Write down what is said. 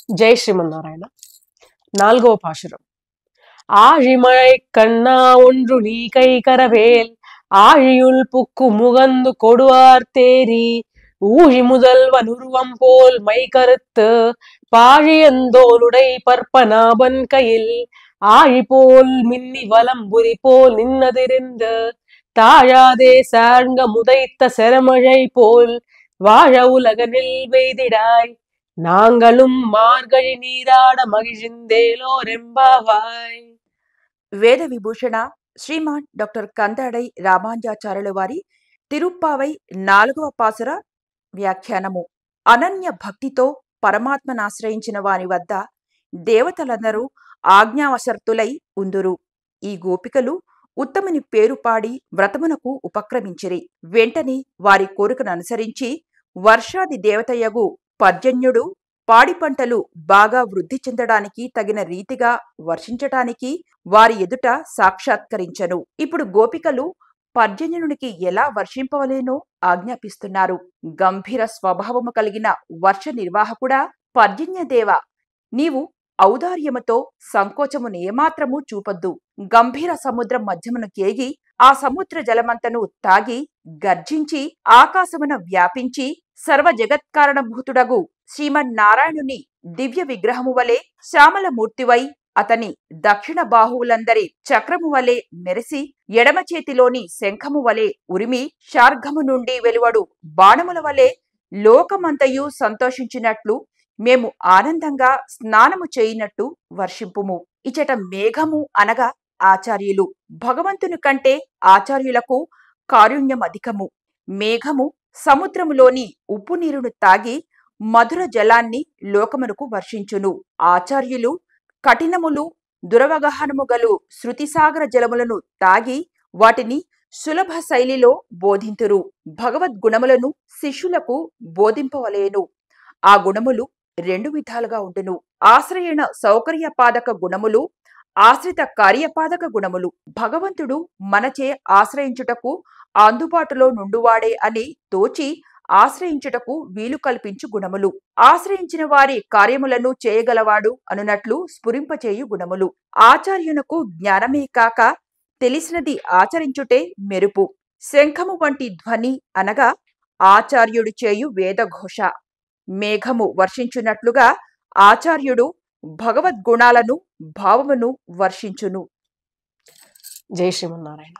జై శ్రీమన్నారాయణ. 4వ పాశురం. ஆழிமழை கண்ணா ஒன்று நீ கை கரவேல் ஆழியுள் புக்கு முகந்து கொடுவார் தேரி ஊழி முதல்வன் உருவம் போல் மை கருத்து பாழியந்தோளுடை பற்பநாபன் கையில் ஆழி போல் மின்னி வலம்புரி போல் நின்னதிருந்து தாழாதே சார்ங்க முதைத்த செரமழை போல் வாழ உலகனில் வெய்திடாய் நாங்களும் மார்கழி நீராட మగిజిందేలోరెంబావాయ్. వేద విభూషణ శ్రీమాన్ డాక్టర్ కందాడై రామాంజాచార్యుల వారి తిరుప్పావై 4వ పాసుర వ్యాఖ్యానము. అనన్య భక్తితో పరమాత్మనాశ్రయించిన వారి వద్ద దేవతలందరూ ఆజ్ఞావశర్తులై ఉందురు. ఈ గోపికలు ఉత్తముని పేరు పాడి వ్రతమునకు ఉపక్రమించిరి. వెంటనే వారి కోరికను అనుసరించి వర్షాది దేవతయగు పర్జన్యుడు పాడి పంటలు బాగా వృద్ధి చెందడానికి తగిన రీతిగా వర్షించటానికి వారి ఎదుట సాక్షాత్కరించను. ఇప్పుడు గోపికలు పర్జన్యునికి ఎలా వర్షింపవలేనో ఆజ్ఞాపిస్తున్నారు. గంభీర స్వభావము కలిగిన వర్ష నిర్వాహకుడా పర్జన్యదేవ, నీవు ఔదార్యముతో సంకోచమును ఏమాత్రము చూపొద్దు. గంభీర సముద్రం మధ్యమును కేగి ఆ సముద్ర జలమంతను తాగి గర్జించి ఆకాశమున వ్యాపించి సర్వ జగత్కారణభూతుడగు శ్రీమన్నారాయణుని దివ్య విగ్రహము వలె శ్యామలమూర్తివై అతని దక్షిణ బాహువులందరి చక్రము వలె మెరిసి ఎడమ చేతిలోని శంఖము వలె ఉరిమి శార్ఘము నుండి వెలువడు బాణముల వలె లోకమంతయు సంతోషించినట్లు మేము ఆనందంగా స్నానము చేయినట్టు వర్షింపుము. ఇచట మేఘము అనగా ఆచార్యులు. భగవంతుని కంటే ఆచార్యులకు కారుణ్యం అధికము. మేఘము సముద్రములోని ఉప్పు నీరును తాగి మధుర జలాన్ని లోకమునకు వర్షించును. ఆచార్యులు కఠినములు దురవగాహనముగలు శృతిసాగర జలములను తాగి వాటిని సులభ శైలిలో బోధింతురు. భగవద్గుణములను శిష్యులకు బోధింపవలేను. ఆ గుణములు 2 విధాలుగా ఉండును. ఆశ్రయణ సౌకర్యపాదక గుణములు, ఆశ్రిత కార్యపాదక గుణములు. భగవంతుడు మనచే ఆశ్రయించుటకు అందుబాటులో నుండువాడే అని తోచి ఆశ్రయించుటకు వీలు కల్పించు గుణములు. ఆశ్రయించిన వారి కార్యములను చేయగలవాడు అనునట్లు స్ఫురింపచేయు గుణములు. ఆచార్యునకు జ్ఞానమే కాక తెలిసినది ఆచరించుటే మెరుపు. శంఖము వంటి ధ్వని అనగా ఆచార్యుడు చేయు వేదఘోష. మేఘము వర్షించున్నట్లుగా ఆచార్యుడు భగవద్గుణాలను భావమును వర్షించును. జై శ్రీమన్నారాయణ.